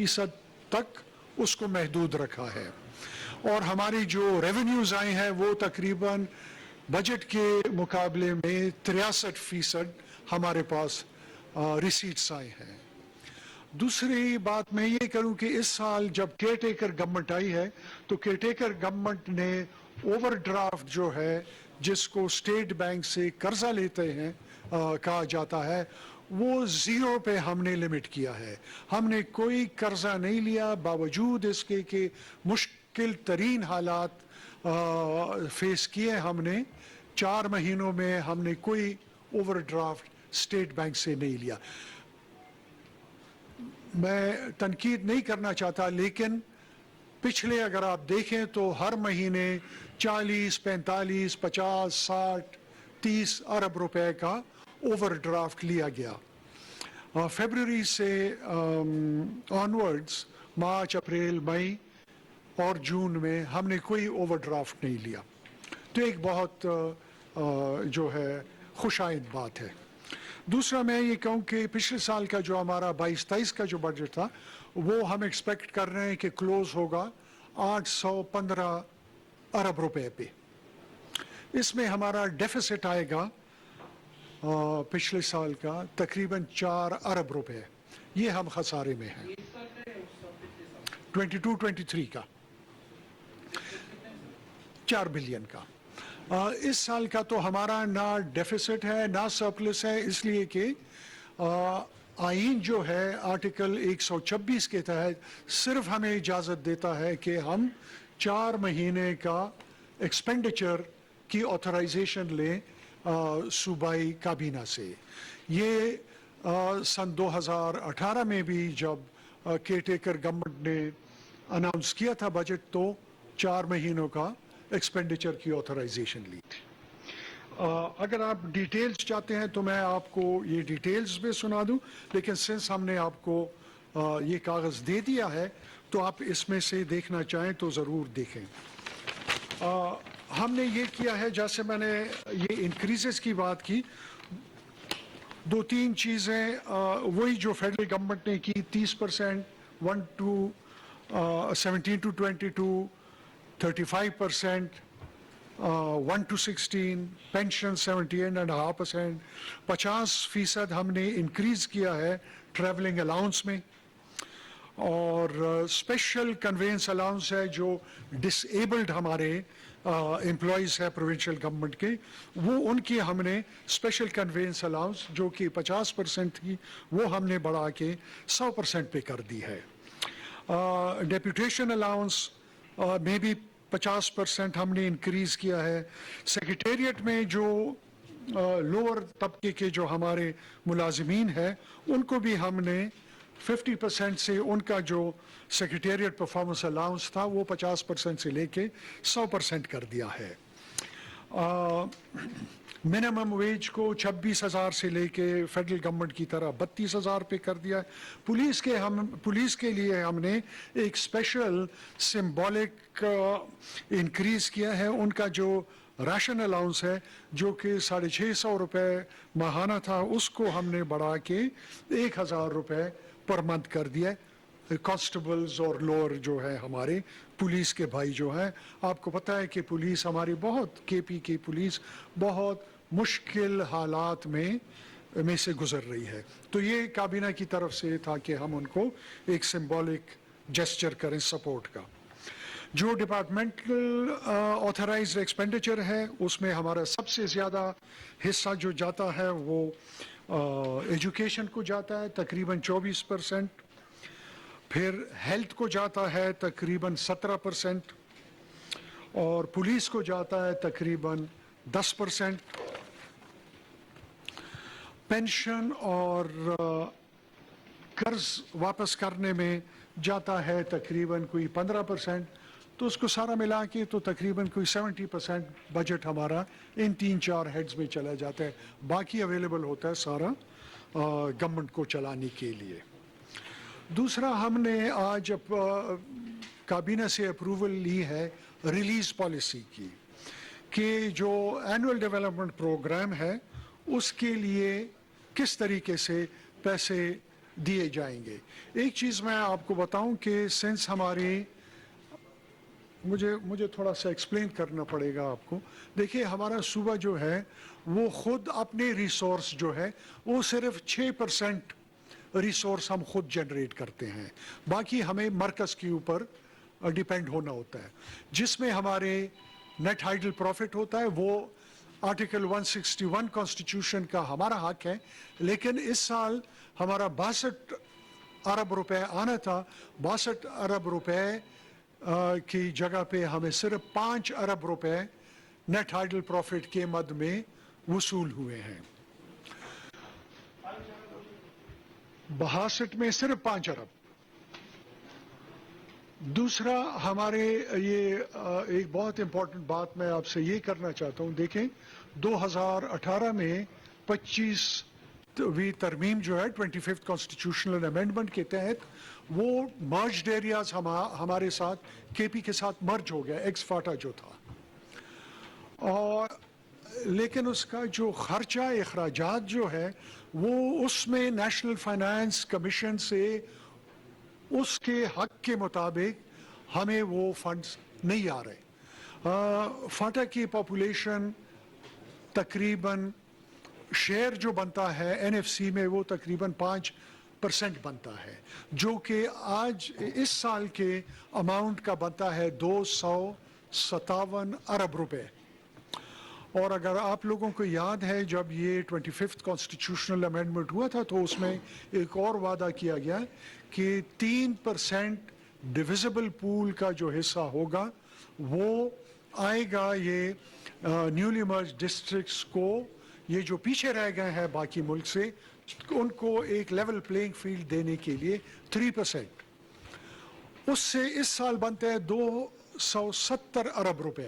50% تک اس کو محدود رکھا ہے، اور ہماری جو ریونیوز آئے ہیں وہ تقریباً بجٹ کے مقابلے میں 63% ہمارے پاس ریسیٹس آئے ہیں۔ دوسری بات میں یہ کروں کہ اس سال جب کیئر ٹیکر گورنمنٹ آئی ہے تو کیئر ٹیکر گورنمنٹ نے اوور ڈرافٹ جو ہے جس کو اسٹیٹ بینک سے قرضہ لیتے ہیں کہا جاتا ہے، وہ 0 پہ ہم نے لمٹ کیا ہے۔ ہم نے کوئی قرضہ نہیں لیا، باوجود اس کے کہ مشکل ترین حالات فیس کیے ہم نے۔ 4 مہینوں میں ہم نے کوئی اوور ڈرافٹ اسٹیٹ بینک سے نہیں لیا۔ میں تنقید نہیں کرنا چاہتا، لیکن پچھلے اگر آپ دیکھیں تو ہر مہینے 40، 45، 50، 60، 30 ارب روپے کا اوور ڈرافٹ لیا گیا۔ فیبروری سے آنورڈز، مارچ، اپریل، مئی اور جون میں ہم نے کوئی اوور ڈرافٹ نہیں لیا، تو ایک بہت جو ہے خوش آئند بات ہے۔ دوسرا میں یہ کہوں کہ پچھلے سال کا جو ہمارا 22-23 کا جو بجٹ تھا وہ ہم ایکسپیکٹ کر رہے ہیں کہ کلوز ہوگا 815 ارب روپے پہ۔ اس میں ہمارا ڈیفیسٹ آئے گا پچھلے سال کا تقریباً 4 ارب روپے، یہ ہم خسارے میں ہیں 22-23 کا 4 بلین کا۔ اس سال کا تو ہمارا نہ ڈیفیسٹ ہے نہ سرپلس ہے، اس لیے کہ آئین جو ہے آرٹیکل 126 کے تحت صرف ہمیں اجازت دیتا ہے کہ ہم 4 مہینے کا ایکسپینڈیچر کی آتھرائزیشن لیں صوبائی کابینہ سے۔ یہ سن 2018 میں بھی جب کیئر ٹیکر گورنمنٹ نے اناؤنس کیا تھا بجٹ تو 4 مہینوں کا ایکسپینڈیچر کی آتھرائزیشن لی تھی۔ اگر آپ ڈیٹیلز چاہتے ہیں تو میں آپ کو یہ ڈیٹیلز بھی سنا دوں، لیکن سنس ہم نے آپ کو یہ کاغذ دے دیا ہے تو آپ اس میں سے دیکھنا چاہیں تو ضرور دیکھیں۔ ہم نے یہ کیا ہے، جیسے میں نے یہ انکریزز کی بات کی، 2-3 چیزیں وہی جو فیڈرل گورنمنٹ نے کی، 30%، 17 to 22، 35%، 1 to 16، پینشن 78.5%، 50% ہم نے انکریز کیا ہے ٹریولنگ الاؤنس میں، اور اسپیشل کنوینس الاؤنس ہے جو ڈس ایبلڈ ہمارے امپلائیز ہے پروونشل گورنمنٹ کے، وہ ان کی ہم نے اسپیشل کنوینس الاؤنس جو کہ 50% تھی وہ ہم نے بڑھا کے 100% پہ کر دی ہے۔ ڈیپوٹیشن الاؤنس میں بھی 50% ہم نے انکریز کیا ہے۔ سیکریٹریٹ میں جو لوور طبقے کے جو ہمارے ملازمین ہیں ان کو بھی ہم نے 50% سے ان کا جو سیکریٹریٹ پرفارمنس الاؤنس تھا وہ 50% سے لے کے 100% کر دیا ہے۔ منیمم ویج کو 26,000 سے لے کے فیڈرل گورنمنٹ کی طرح 32,000 پہ کر دیا ہے۔ پولیس کے لیے ہم نے ایک اسپیشل سمبولک انکریز کیا ہے، ان کا جو راشن الاؤنس ہے جو کہ 650 روپے ماہانہ تھا اس کو ہم نے بڑھا کے 1,000 روپے پر منتھ کر دیا ہے۔ کانسٹیبلز اور لوور جو ہے ہمارے پولیس کے بھائی جو ہیں، آپ کو پتہ ہے کہ پولیس ہماری بہت KP کی پولیس بہت مشکل حالات میں سے گزر رہی ہے، تو یہ کابینہ کی طرف سے تھا کہ ہم ان کو ایک سمبولک جسچر کریں سپورٹ کا۔ جو ڈپارٹمنٹل آتھرائزڈ ایکسپینڈیچر ہے اس میں ہمارا سب سے زیادہ حصہ جو جاتا ہے وہ ایجوکیشن کو جاتا ہے تقریباً 24%، پھر ہیلتھ کو جاتا ہے تقریباً 17%، اور پولیس کو جاتا ہے تقریباً 10%، پینشن اور قرض واپس کرنے میں جاتا ہے تقریباً کوئی 15%، تو اس کو سارا ملا کے تو تقریباً کوئی 70% بجٹ ہمارا ان 3-4 ہیڈز میں چلا جاتا ہے، باقی اویلیبل ہوتا ہے سارا گورنمنٹ کو چلانے کے لیے۔ دوسرا ہم نے آج کابینہ سے اپروول لی ہے ریلیز پالیسی کی، کہ جو اینول ڈیولپمنٹ پروگرام ہے اس کے لیے کس طریقے سے پیسے دیے جائیں گے. ایک چیز میں آپ کو بتاؤں کہ سنس ہماری مجھے تھوڑا سا ایکسپلین کرنا پڑے گا آپ کو. دیکھیے ہمارا صوبہ جو ہے وہ خود اپنے ریسورس جو ہے وہ صرف 6% ریسورس ہم خود جنریٹ کرتے ہیں, باقی ہمیں مرکز کے اوپر ڈیپینڈ ہونا ہوتا ہے, جس میں ہمارے نیٹ ہائیڈل پروفٹ ہوتا ہے وہ آرٹیکل 161 کانسٹیٹیوشن کا ہمارا حق ہے. لیکن اس سال ہمارا 62 ارب روپے آنا تھا, 62 ارب روپے کی جگہ پہ ہمیں صرف 5 ارب روپے نیٹ ہائیڈل پروفٹ کے مد میں وصول ہوئے ہیں. 62 میں صرف 5 ارب. دوسرا ہمارے یہ ایک بہت امپورٹنٹ بات میں آپ سے یہ کرنا چاہتا ہوں. دیکھیں 2018 میں 25ویں ترمیم جو ہے 25th کانسٹیٹیوشنل امینڈمنٹ کے تحت وہ مرجڈ ایریاز ہمارے ساتھ کے پی کے ساتھ مرج ہو گیا, ایکس فاٹا جو تھا, اور لیکن اس کا جو خرچہ اخراجات جو ہے وہ اس میں نیشنل فائنانس کمیشن سے اس کے حق کے مطابق ہمیں وہ فنڈز نہیں آ رہے. فاٹا کی پاپولیشن تقریباً شیئر جو بنتا ہے این ایف سی میں وہ تقریباً 5% بنتا ہے, جو کہ آج اس سال کے اماؤنٹ کا بنتا ہے 257 ارب روپے. اور اگر آپ لوگوں کو یاد ہے جب یہ 25th کانسٹیٹیوشنل امینڈمنٹ ہوا تھا تو اس میں ایک اور وعدہ کیا گیا کہ 3% ڈویزبل پول کا جو حصہ ہوگا وہ آئے گا یہ نیولی مرج ڈسٹرکٹس کو, یہ جو پیچھے رہ گئے ہیں باقی ملک سے, ان کو ایک لیول پلینگ فیلڈ دینے کے لیے 3%. اس سے اس سال بنتے ہیں 270 ارب روپے.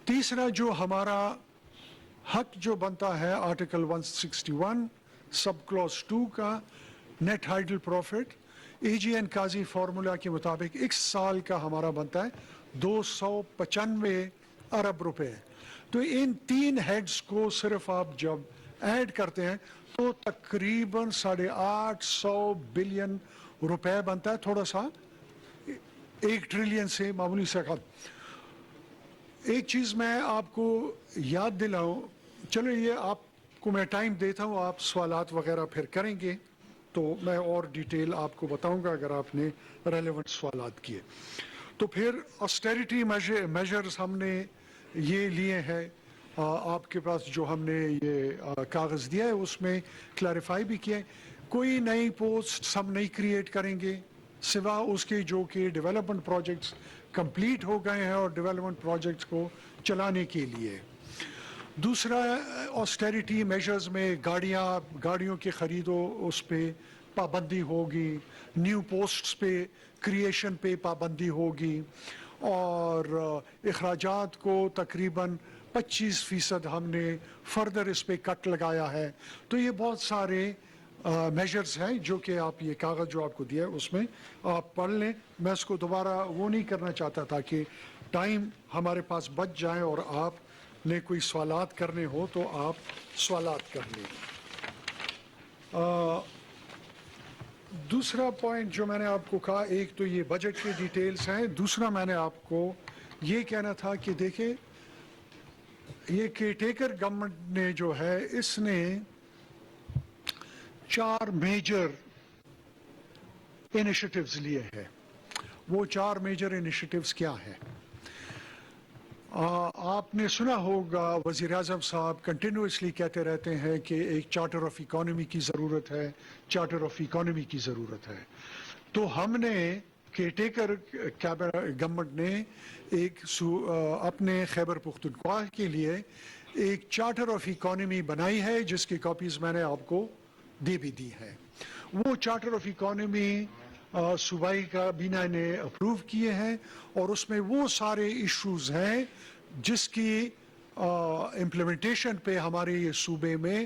تیسرا جو ہمارا حق جو بنتا ہے آرٹیکل 161 سب کلوز 2 کا نیٹ ہائیڈل پروفٹ, اے جی این قاضی فارمولا کے مطابق ایک سال کا ہمارا بنتا ہے 295 ارب روپے. تو ان 3 ہیڈز کو صرف آپ جب ایڈ کرتے ہیں تو تقریباً 850 بلین روپے بنتا ہے, تھوڑا سا 1 ٹریلین سے معمولی سے کم. ایک چیز میں آپ کو یاد دلاؤں, چلو یہ آپ کو میں ٹائم دیتا ہوں, آپ سوالات وغیرہ پھر کریں گے تو میں اور ڈیٹیل آپ کو بتاؤں گا اگر آپ نے ریلیونٹ سوالات کیے. تو پھر آسٹیریٹی میجرز ہم نے یہ لیے ہیں, آپ کے پاس جو ہم نے یہ کاغذ دیا ہے اس میں کلیریفائی بھی کیا ہے. کوئی نئی پوسٹ ہم نہیں کریٹ کریں گے سوا اس کے جو کہ ڈیولپمنٹ پروجیکٹس کمپلیٹ ہو گئے ہیں اور ڈیولپمنٹ پروجیکٹس کو چلانے کے لیے. دوسرا آسٹیریٹی میجرز میں گاڑیوں کے خرید و اس پہ پابندی ہوگی, نیو پوسٹس پہ کریشن پہ پابندی ہوگی, اور اخراجات کو تقریباً 25% ہم نے فردر اس پہ کٹ لگایا ہے. تو یہ بہت سارے میجرز ہیں جو کہ آپ یہ کاغذ جو آپ کو دیا ہے اس میں آپ پڑھ لیں. میں اس کو دوبارہ وہ نہیں کرنا چاہتا تھا کہ ٹائم ہمارے پاس بچ جائے اور آپ نے کوئی سوالات کرنے ہو تو آپ سوالات کر لیں. دوسرا پوائنٹ جو میں نے آپ کو کہا, ایک تو یہ بجٹ کے ڈیٹیلز ہیں, دوسرا میں نے آپ کو یہ کہنا تھا کہ دیکھیں یہ کیئرٹیکر گورنمنٹ نے جو ہے اس نے 4 میجر انیشیٹیوز لیے ہیں. وہ 4 میجر انیشیٹیوز کیا ہیں؟ آپ نے سنا ہوگا وزیر اعظم صاحب کنٹینیوسلی کہتے رہتے ہیں کہ ایک چارٹر آف اکانومی کی ضرورت ہے, چارٹر آف اکانومی کی ضرورت ہے. تو ہم نے کیئرٹیکر گورنمنٹ نے ایک اپنے خیبر پختونخوا کے لیے ایک چارٹر آف اکانومی بنائی ہے جس کی کاپیز میں نے آپ کو دے بھی دی ہے. وہ چارٹر آف اکانومی صوبائی کابینہ نے اپروو کیے ہیں اور اس میں وہ سارے ایشوز ہیں جس کی امپلیمنٹیشن پہ ہمارے یہ صوبے میں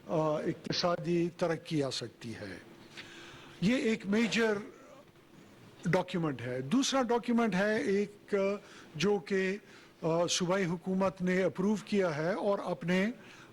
اقتصادی ترقی آ سکتی ہے. یہ ایک میجر ڈاکیومنٹ ہے. دوسرا ڈاکیومنٹ ہے ایک جو کہ صوبائی حکومت نے اپروو کیا ہے اور اپنے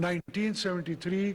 1973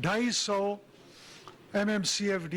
250 MMCFD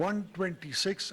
126